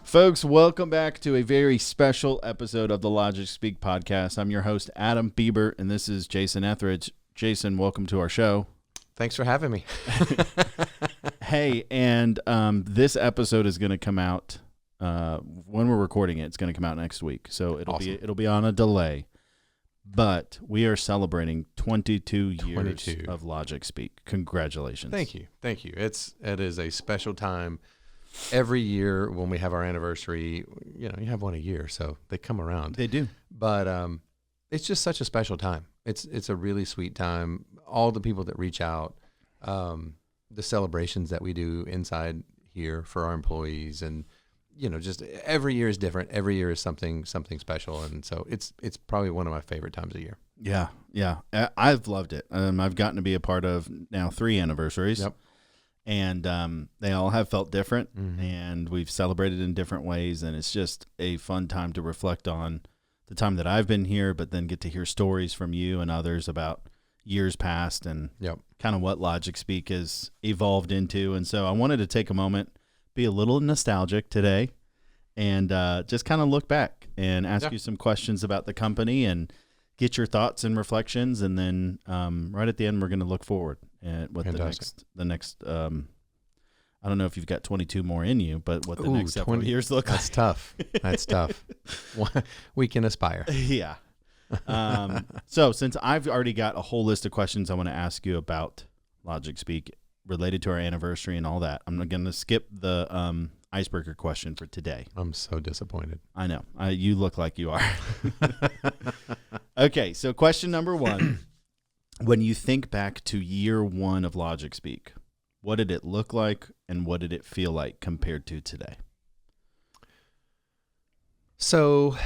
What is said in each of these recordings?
Folks, welcome back to a very special episode of the Logic Speak podcast. I'm your host, Adam Bieber, and this is Jason Etheridge. Jason, welcome to our show. Thanks for having me. Hey, and this episode is going to come out when we're recording it. It's going to come out next week, so it'll be on a delay. But we are celebrating 22 years of Logic Speak. Congratulations! Thank you. It is a special time. Every year when we have our anniversary, you have one a year, so they come around. They do. But it's just such a special time. It's a really sweet time. All the people that reach out, the celebrations that we do inside here for our employees, and just every year is different. Every year is something special, and so it's probably one of my favorite times of year. Yeah. I've loved it. I've gotten to be a part of now 3 anniversaries. Yep. And they all have felt different, and we've celebrated in different ways, and it's just a fun time to reflect on the time that I've been here, but then get to hear stories from you and others about years past and kind of what Logic Speak has evolved into. And so I wanted to take a moment, be a little nostalgic today, and just kind of look back and ask you some questions about the company and get your thoughts and reflections, and then right at the end, we're going to look forward at what the next. I don't know if you've got 22 more in you, but what the next several years look like. That's tough. We can aspire. Yeah. So since I've already got a whole list of questions I want to ask you about Logic Speak related to our anniversary and all that, I'm going to skip the icebreaker question for today. I'm so disappointed. I know. You look like you are. Okay, so question number 1. When you think back to year 1 of Logic Speak, what did it look like and what did it feel like compared to today? So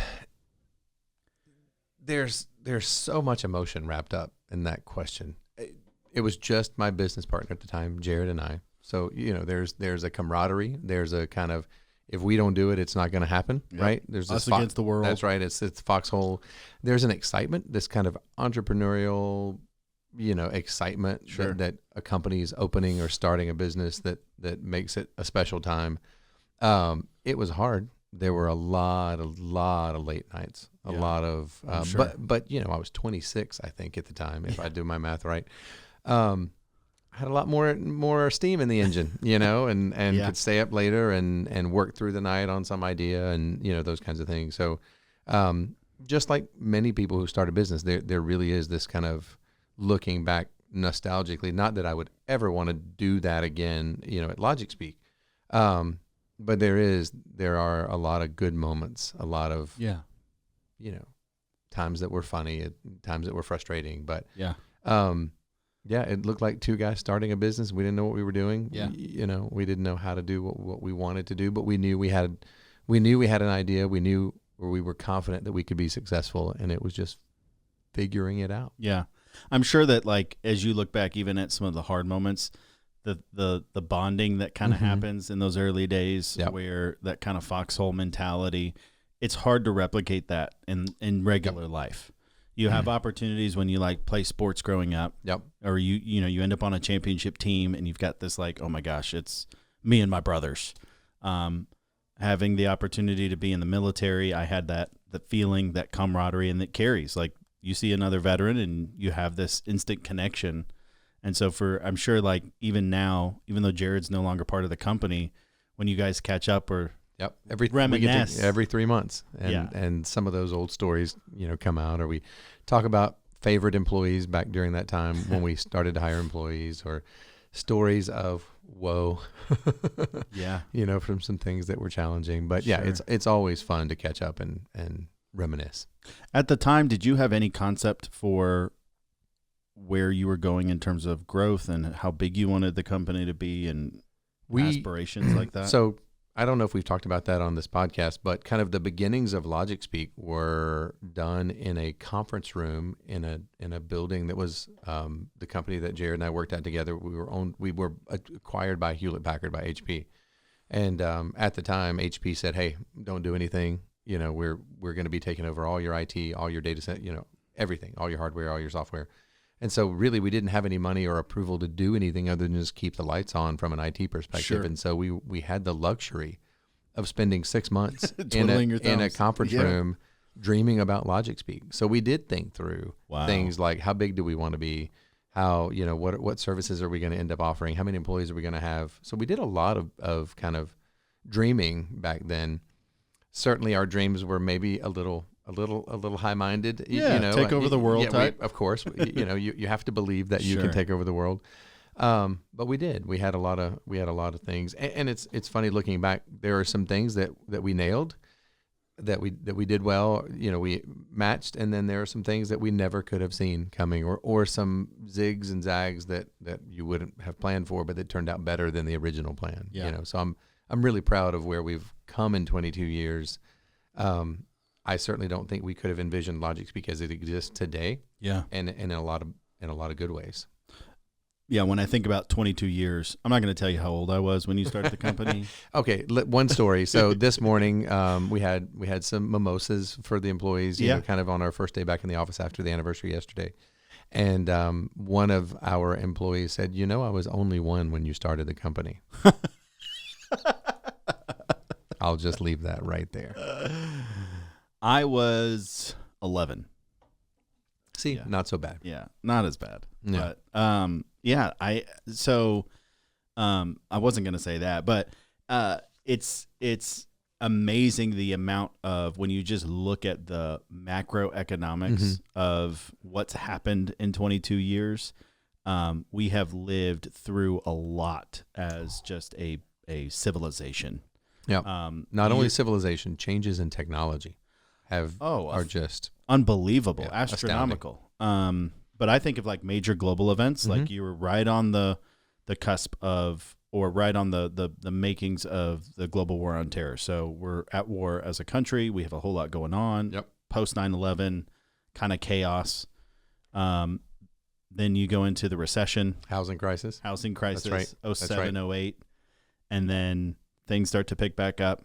there's so much emotion wrapped up in that question. It was just my business partner at the time, Jared, and I. So, there's a camaraderie. There's a kind of, if we don't do it, it's not going to happen, right? There's us against the world. That's right. It's foxhole. There's an excitement, this kind of entrepreneurial, excitement that a company is opening or starting a business that makes it a special time. It was hard. There were a lot of late nights, a lot of, but I was 26, I think, at the time, if I do my math right. I had a lot more steam in the engine, and could stay up later and work through the night on some idea and, those kinds of things. So, just like many people who start a business, there really is this kind of looking back nostalgically, not that I would ever want to do that again, at Logic Speak. But there are a lot of good moments, a lot of, times that were funny, times that were frustrating, but, it looked like 2 guys starting a business. We didn't know what we were doing. Yeah. We didn't know how to do what we wanted to do, but we knew we had an idea. We knew, or we were confident that we could be successful, and it was just figuring it out. Yeah. I'm sure that, like, as you look back, even at some of the hard moments, the bonding that kind of happens in those early days, where that kind of foxhole mentality, it's hard to replicate that in regular life. You have opportunities when you play sports growing up, or you end up on a championship team and you've got this oh my gosh, it's me and my brothers. Having the opportunity to be in the military, I had the feeling, that camaraderie, and that carries. Like, you see another veteran and you have this instant connection. And so I'm sure even now, even though Jared's no longer part of the company, when you guys catch up or reminisce every 3 months, and some of those old stories, come out, or we talk about favorite employees back during that time when we started to hire employees, or stories of woe, from some things that were challenging. But it's always fun to catch up and reminisce. At the time, did you have any concept for where you were going in terms of growth and how big you wanted the company to be and aspirations like that? So I don't know if we've talked about that on this podcast, but kind of the beginnings of Logic Speak were done in a conference room in a building that was the company that Jared and I worked at together. We were acquired by Hewlett Packard, by HP, and at the time HP said, "Hey, don't do anything. We're going to be taking over all your IT, all your data set. everything, all your hardware, all your software. And so really we didn't have any money or approval to do anything other than just keep the lights on from an IT perspective. Sure. And so we had the luxury of spending 6 months in a conference room dreaming about Logic Speak. So we did think through things like, how big do we want to be? How, what services are we going to end up offering? How many employees are we going to have? So we did a lot of kind of dreaming back then. Certainly our dreams were maybe a little high-minded. Take over the world type. Of course, you have to believe that you can take over the world. But we did. We had a lot of things, and it's funny looking back. There are some things that we nailed, that we did well. We matched, and then there are some things that we never could have seen coming, or some zigs and zags that you wouldn't have planned for, but that turned out better than the original plan. Yeah. So I'm really proud of where we've come in 22 years. I certainly don't think we could have envisioned Logic Speak as it exists today. Yeah. And in a lot of good ways. Yeah, when I think about 22 years, I'm not going to tell you how old I was when you started the company. Okay, one story. So this morning, we had some mimosas for the employees, kind of on our first day back in the office after the anniversary yesterday. And one of our employees said, I was only one when you started the company. I'll just leave that right there. I was 11. See, not so bad. Yeah, not as bad. No. But I wasn't going to say that, but it's amazing the amount of, when you just look at the macroeconomics of what's happened in 22 years, we have lived through a lot as just a civilization. Yeah. Not only civilization, changes in technology are just unbelievable, astronomical. But I think of like major global events, like you were right on the cusp of, or right on the makings of the global war on terror. So we're at war as a country. We have a whole lot going on. Yep. Post 9/11, kind of chaos. Then you go into the recession. Housing crisis. That's right. 07, 08. And then things start to pick back up.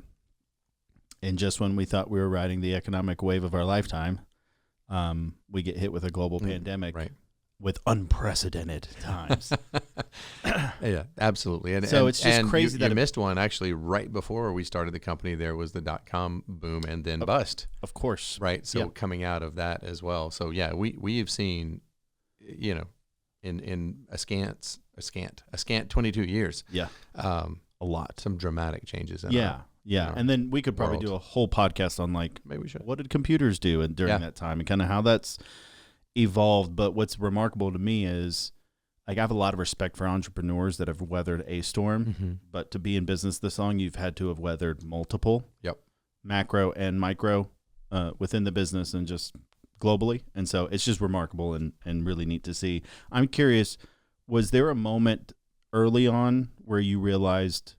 And just when we thought we were riding the economic wave of our lifetime, we get hit with a global pandemic with unprecedented times. Yeah, absolutely. And it's just crazy that you missed one. Actually, right before we started the company, there was the .com boom and then bust. Of course. Right. So coming out of that as well. So yeah, we've seen, in a scant 22 years. Yeah. A lot. Some dramatic changes. Yeah, and then we could probably do a whole podcast on maybe we should. What did computers do during that time and kind of how that's evolved. But what's remarkable to me is, like, I have a lot of respect for entrepreneurs that have weathered a storm, but to be in business this long, you've had to have weathered multiple macro and micro within the business and just globally. And so it's just remarkable and really neat to see. I'm curious, was there a moment early on where you realized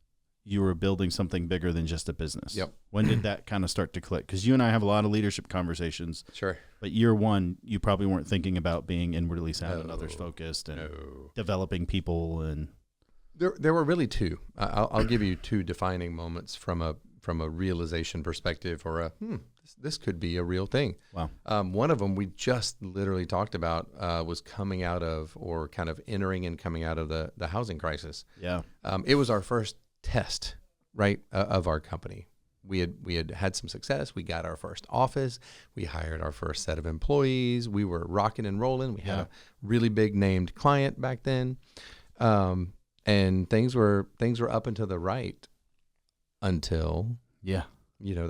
you were building something bigger than just a business? Yep. When did that kind of start to click? Because you and I have a lot of leadership conversations. Sure. But year one, you probably weren't thinking about being inwardly sound and others focused and developing people. And there were really two. I'll give you two defining moments from a realization perspective, or this could be a real thing. Wow. One of them we just literally talked about was coming out of, or kind of entering and coming out of the housing crisis. Yeah. It was our first test, right, of our company. We had some success. We got our first office. We hired our first set of employees. We were rocking and rolling. We had a really big named client back then, and things were up and to the right until the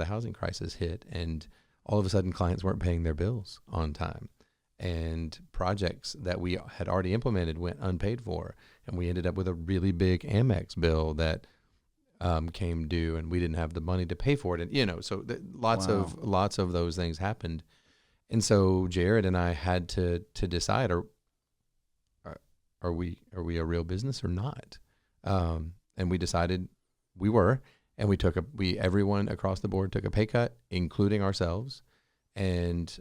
housing crisis hit, and all of a sudden clients weren't paying their bills on time, and projects that we had already implemented went unpaid for, and we ended up with a really big Amex bill that came due, and we didn't have the money to pay for it, and so lots of those things happened, and so Jared and I had to decide: are we a real business or not? And we decided we were, and everyone across the board took a pay cut, including ourselves, and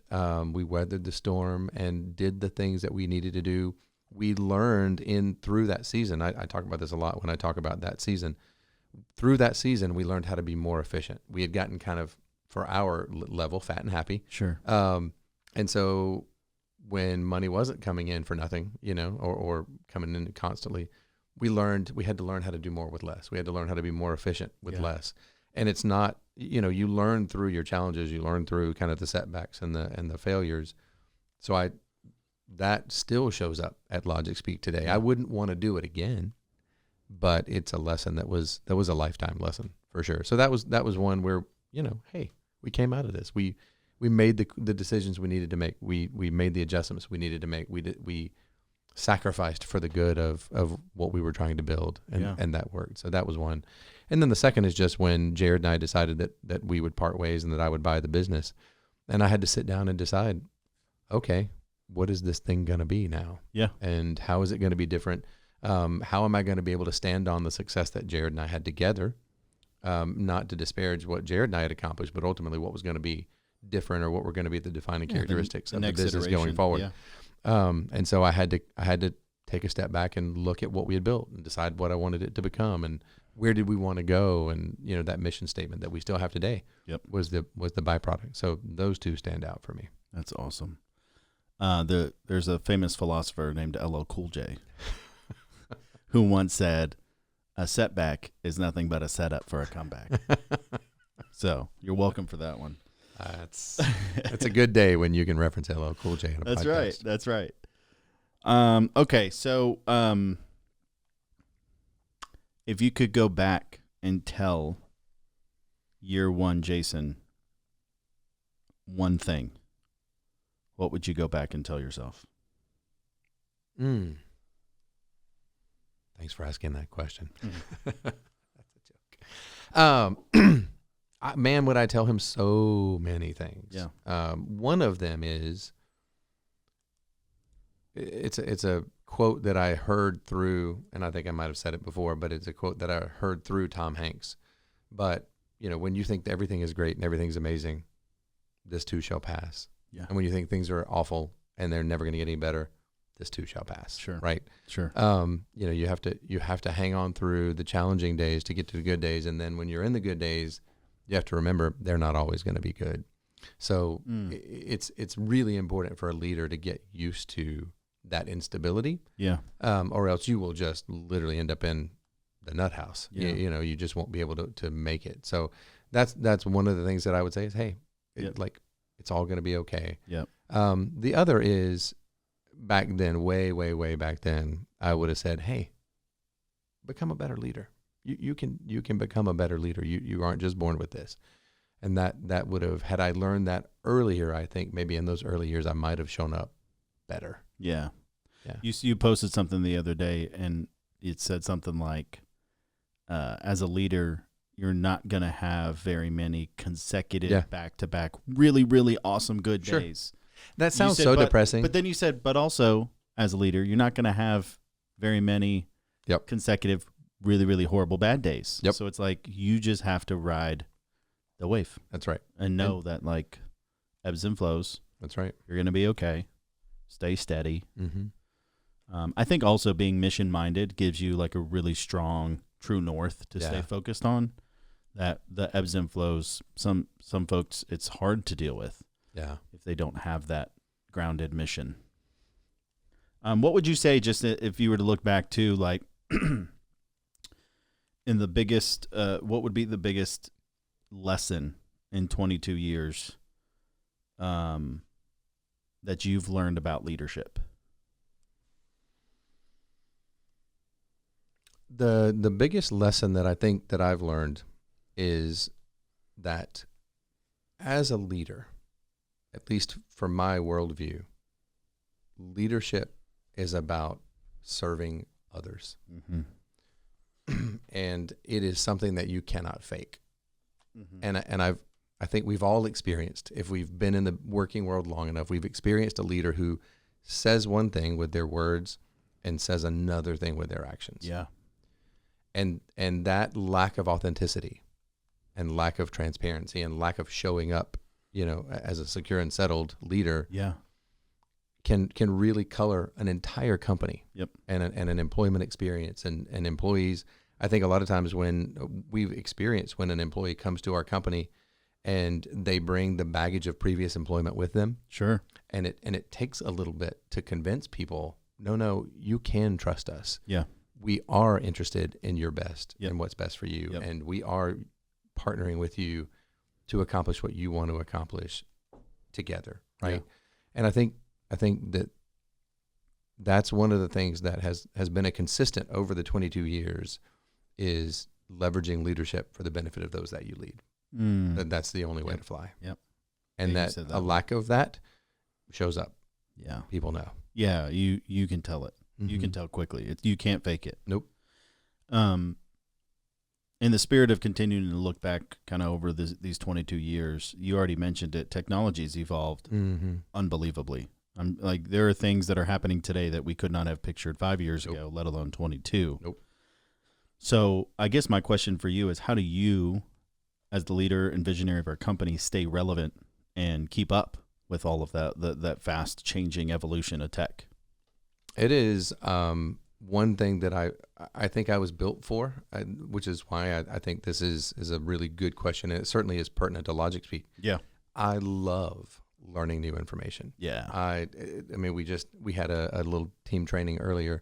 we weathered the storm and did the things that we needed to do. We learned through that season. I talk about this a lot when I talk about that season. Through that season, we learned how to be more efficient. We had gotten kind of, for our level, fat and happy. Sure. And so when money wasn't coming in for nothing, or coming in constantly, we had to learn how to do more with less. We had to learn how to be more efficient with less. And it's not, you learn through your challenges, you learn through kind of the setbacks and the failures. So that still shows up at Logic Speak today. I wouldn't want to do it again, but it's a lesson that was a lifetime lesson for sure. So that was one where, hey, we came out of this. We made the decisions we needed to make. We made the adjustments we needed to make. We sacrificed for the good of what we were trying to build, and that worked. So that was one. And then the second is just when Jared and I decided that we would part ways and that I would buy the business. And I had to sit down and decide, okay, what is this thing going to be now? Yeah. And how is it going to be different? How am I going to be able to stand on the success that Jared and I had together? Not to disparage what Jared and I had accomplished, but ultimately what was going to be different, or what were going to be the defining characteristics of the business going forward. Yeah. And so I had to take a step back and look at what we had built and decide what I wanted it to become and where did we want to go. And, that mission statement that we still have today was the byproduct. So those two stand out for me. That's awesome. There's a famous philosopher named LL Cool J who once said, a setback is nothing but a setup for a comeback. So you're welcome for that one. It's a good day when you can reference LL Cool J in a podcast. That's right. Okay, so if you could go back and tell year one Jason one thing, what would you go back and tell yourself? Thanks for asking that question. That's a joke. Man, would I tell him so many things. Yeah. One of them is, it's a quote that I heard through, and I think I might have said it before, but it's a quote that I heard through Tom Hanks. But, when you think that everything is great and everything's amazing, this too shall pass. Yeah. And when you think things are awful and they're never going to get any better, this too shall pass. Sure. Right. Sure. You have to hang on through the challenging days to get to the good days. And then when you're in the good days, you have to remember they're not always going to be good. So it's really important for a leader to get used to that instability. Yeah. Or else you will just literally end up in the nut house. Yeah. You just won't be able to make it. So that's one of the things that I would say is, hey, it's all going to be okay. Yep. The other is, back then, way, way, way back then, I would have said, hey, become a better leader. You can become a better leader. You aren't just born with this. And that would have, had I learned that earlier, I think maybe in those early years, I might have shown up better. Yeah. Yeah. You posted something the other day, and it said something like, as a leader, you're not going to have very many consecutive back-to-back really, really awesome good days. That sounds so depressing. But then you said, but also, as a leader, you're not going to have very many consecutive really, really horrible bad days. Yep. So it's like you just have to ride the wave. That's right. And know that, like, ebbs and flows. That's right. You're going to be okay. Stay steady. Mm-hmm. I think also being mission-minded gives you, like, a really strong true north to stay focused on. That the ebbs and flows, some folks, it's hard to deal with. Yeah. If they don't have that grounded mission. What would you say, just if you were to look back to, like, in the biggest, what would be the biggest lesson in 22 years that you've learned about leadership? The biggest lesson that I think that I've learned is that as a leader, at least from my worldview, leadership is about serving others. Mm-hmm. And it is something that you cannot fake. Mm-hmm. And I think we've all experienced, if we've been in the working world long enough, we've experienced a leader who says one thing with their words and says another thing with their actions. Yeah. And that lack of authenticity and lack of transparency and lack of showing up, as a secure and settled leader, can really color an entire company. Yep. And an employment experience and employees. I think a lot of times when we've experienced when an employee comes to our company and they bring the baggage of previous employment with them. Sure. And it takes a little bit to convince people, no, you can trust us. Yeah. We are interested in your best Yep. and what's best for you. Yep. And we are partnering with you to accomplish what you want to accomplish together. Right. Yeah. And I think that that's one of the things that has been a consistent over the 22 years is leveraging leadership for the benefit of those that you lead. That's the only way to fly. Yep. And Yeah, that a lack of that shows up. Yeah. People know. Yeah. You can tell it. Mm-hmm. You can tell quickly. You can't fake it. Nope. In the spirit of continuing to look back kind of over these 22 years, you already mentioned it. Technology's evolved unbelievably. Like there are things that are happening today that we could not have pictured 5 years ago, let alone 22. Nope. So I guess my question for you is, how do you, as the leader and visionary of our company, stay relevant and keep up with all of that fast changing evolution of tech? It is one thing that I think I was built for, which is why I think this is a really good question. And it certainly is pertinent to Logic Speak. Yeah. I love learning new information. Yeah. I mean, we had a little team training earlier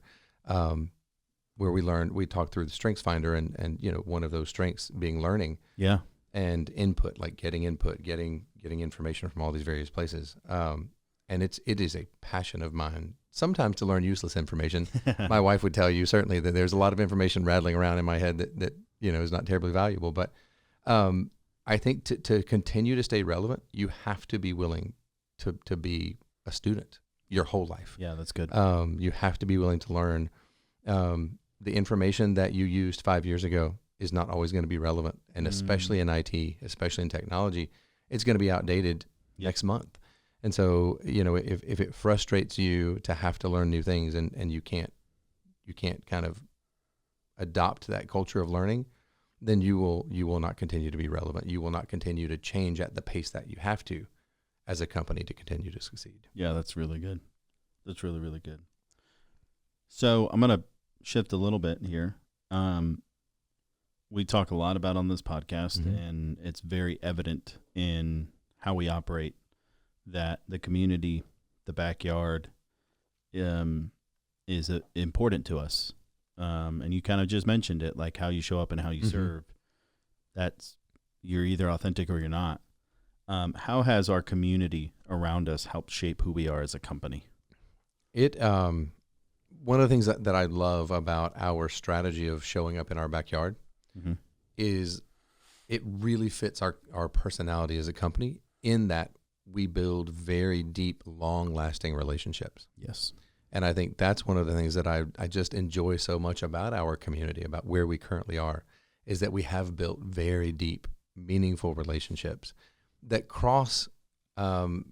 where we talked through the Strengths Finder and one of those strengths being learning. Yeah. And input, like getting information from all these various places. And it is a passion of mine, sometimes to learn useless information. My wife would tell you certainly that there's a lot of information rattling around in my head that is not terribly valuable. But I think to continue to stay relevant, you have to be willing to be a student your whole life. Yeah, that's good. You have to be willing to learn. The information that you used 5 years ago is not always going to be relevant. And especially in IT, especially in technology, it's going to be outdated next month. And so, if it frustrates you to have to learn new things and you can't kind of adopt that culture of learning, then you will not continue to be relevant. You will not continue to change at the pace that you have to as a company to continue to succeed. Yeah, that's really good. That's really, really good. So I'm going to shift a little bit here. We talk a lot about on this podcast, and it's very evident in how we operate that the community, the backyard, is important to us. And you kind of just mentioned it, like how you show up and how you serve. You're either authentic or you're not. How has our community around us helped shape who we are as a company? One of the things that I love about our strategy of showing up in our backyard is it really fits our personality as a company in that we build very deep, long-lasting relationships. Yes. And I think that's one of the things that I just enjoy so much about our community, about where we currently are, is that we have built very deep, meaningful relationships that cross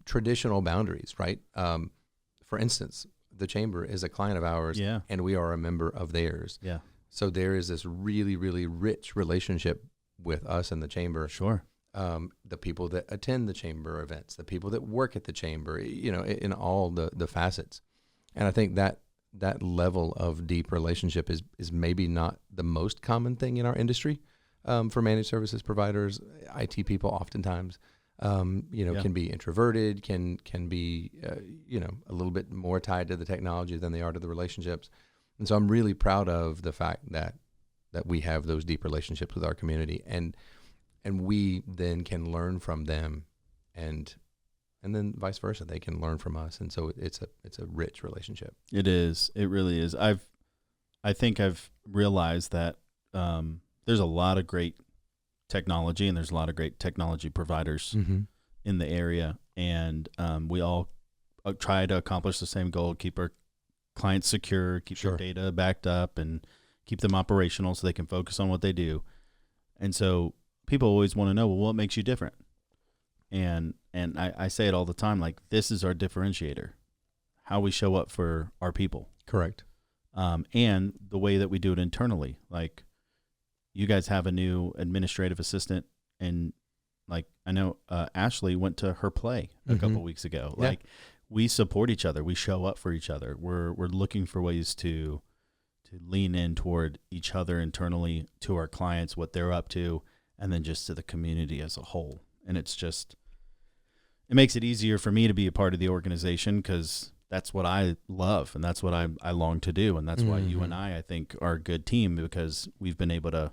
traditional boundaries, right? For instance, the Chamber is a client of ours, and we are a member of theirs. Yeah. So there is this really, really rich relationship with us and the Chamber. Sure. The people that attend the Chamber events, the people that work at the Chamber, in all the facets. And I think that level of deep relationship is maybe not the most common thing in our industry for managed services providers. IT people oftentimes, can be introverted, can be, a little bit more tied to the technology than they are to the relationships. And so I'm really proud of the fact that we have those deep relationships with our community, and we then can learn from them, and then vice versa, they can learn from us. And so it's a rich relationship. It is. It really is. I think I've realized that there's a lot of great technology, and there's a lot of great technology providers in the area, and we all try to accomplish the same goal: keep our clients secure, keep their data backed up, and keep them operational so they can focus on what they do. And so people always want to know, well, what makes you different? And I say it all the time, like, this is our differentiator, how we show up for our people. Correct. And the way that we do it internally. Like, you guys have a new administrative assistant, and like, I know Ashley went to her play a couple weeks ago. Yeah. Like, we support each other. We show up for each other. We're looking for ways to lean in toward each other internally, to our clients, what they're up to, and then just to the community as a whole. And it makes it easier for me to be a part of the organization because that's what I love and that's what I long to do. And that's why you and I think, are a good team, because we've been able to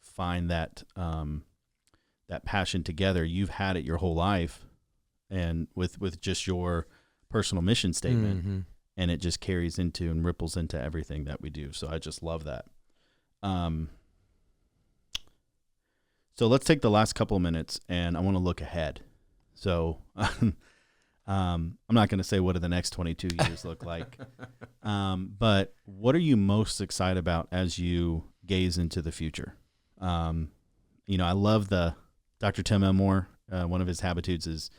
find that that passion together. You've had it your whole life, and with just your personal mission statement, and it just carries into and ripples into everything that we do. So I just love that. So let's take the last couple of minutes, and I want to look ahead. So I'm not going to say what do the next 22 years look like, but what are you most excited about as you gaze into the future? I love Dr. Tim Elmore. One of his habitudes is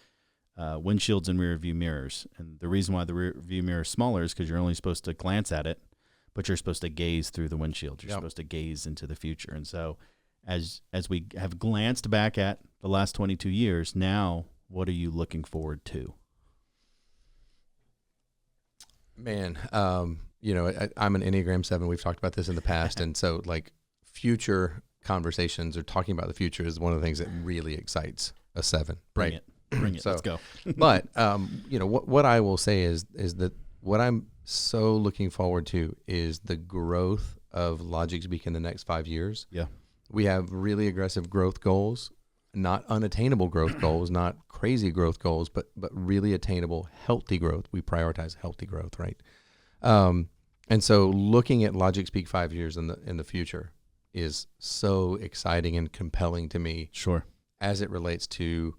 windshields and rear view mirrors. And the reason why the rear view mirror is smaller is because you're only supposed to glance at it, but you're supposed to gaze through the windshield. You're supposed to gaze into the future. And so as we have glanced back at the last 22 years, now what are you looking forward to? Man, I'm an Enneagram 7. We've talked about this in the past. And so like future conversations or talking about the future is one of the things that really excites a 7. Bring it. So, let's go. But, what I will say is that what I'm so looking forward to is the growth of LogicSpeak in the next 5 years. Yeah. We have really aggressive growth goals, not unattainable growth goals, not crazy growth goals, but really attainable, healthy growth. We prioritize healthy growth, right? And so looking at LogicSpeak 5 years in the future is so exciting and compelling to me. Sure. As it relates to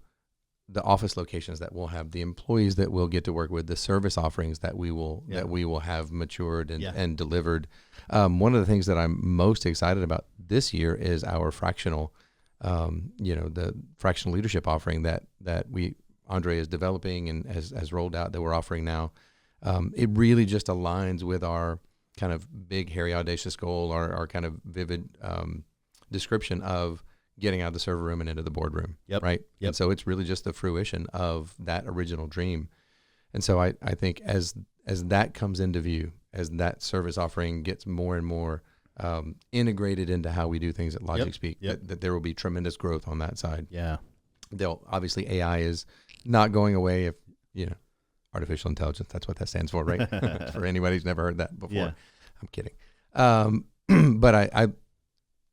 the office locations that we'll have, the employees that we'll get to work with, the service offerings that we will have matured and delivered. One of the things that I'm most excited about this year is our fractional, the fractional leadership offering that Andre is developing and has rolled out, that we're offering now. It really just aligns with our kind of big, hairy, audacious goal, our kind of vivid description of getting out of the server room and into the boardroom. Yep. Right. Yep. And so it's really just the fruition of that original dream. And so I think as that comes into view, as that service offering gets more and more integrated into how we do things at LogicSpeak, that there will be tremendous growth on that side. Yeah. Obviously AI is not going away. If artificial intelligence, that's what that stands for, right? For anybody who's never heard that before. Yeah. I'm kidding. But I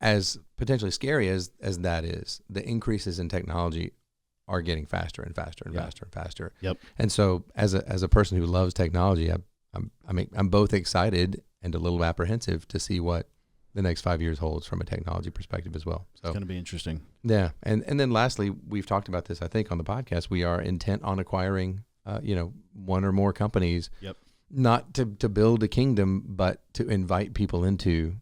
as potentially scary as that is, the increases in technology are getting faster and faster and faster and faster. Yep. And so as a person who loves technology, I'm both excited and a little apprehensive to see what the next 5 years holds from a technology perspective as well. So it's going to be interesting. Yeah. And then lastly, we've talked about this, I think, on the podcast. We are intent on acquiring one or more companies. Yep. Not to build a kingdom, but to invite people into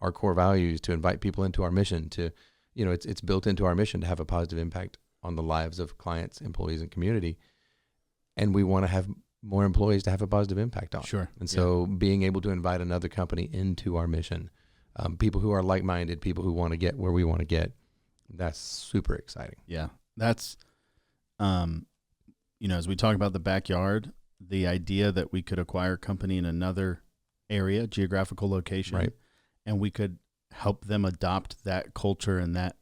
our core values, to invite people into our mission, to, it's built into our mission to have a positive impact on the lives of clients, employees, and community. And we want to have more employees to have a positive impact on. Sure. And so being able to invite another company into our mission, people who are like-minded, people who want to get where we want to get, that's super exciting. Yeah. That's, as we talk about the backyard, the idea that we could acquire a company in another area, geographical location, right, and we could help them adopt that culture and that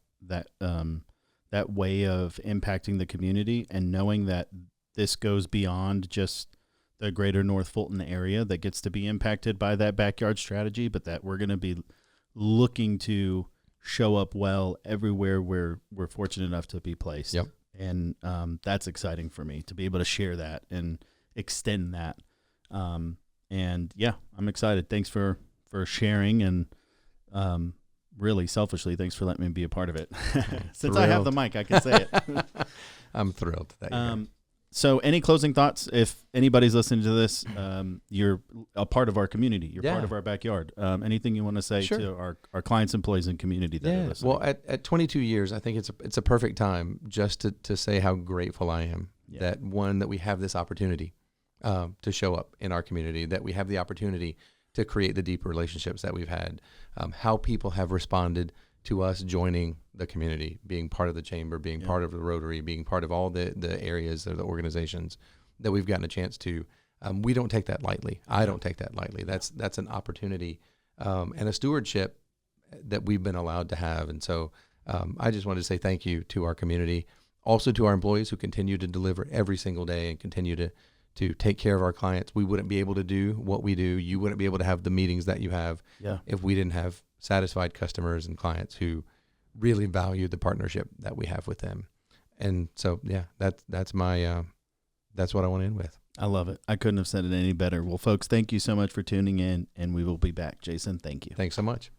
way of impacting the community, and knowing that this goes beyond just the greater North Fulton area that gets to be impacted by that backyard strategy, but that we're going to be looking to show up well everywhere where we're fortunate enough to be placed. Yep. And that's exciting for me to be able to share that and extend that. And yeah, I'm excited. Thanks for sharing, and really selfishly, thanks for letting me be a part of it. Since I have the mic, I can say it. I'm thrilled that so any closing thoughts? If anybody's listening to this, you're a part of our community. You're part of our backyard. Anything you want to say to our clients, employees, and community that are listening? Well, at 22 years, I think it's a perfect time just to say how grateful I am that we have this opportunity to show up in our community, that we have the opportunity to create the deeper relationships that we've had, how people have responded to us joining the community, being part of the chamber, being part of the Rotary, being part of all the areas of the organizations that we've gotten a chance to. We don't take that lightly. I don't take that lightly. That's an opportunity and a stewardship that we've been allowed to have. And so I just wanted to say thank you to our community, also to our employees who continue to deliver every single day and continue to take care of our clients. We wouldn't be able to do what we do. You wouldn't be able to have the meetings that you have if we didn't have satisfied customers and clients who really value the partnership that we have with them. And so, that's my, that's what I want to end with. I love it. I couldn't have said it any better. Well, folks, thank you so much for tuning in, and we will be back. Jason, thank you. Thanks so much.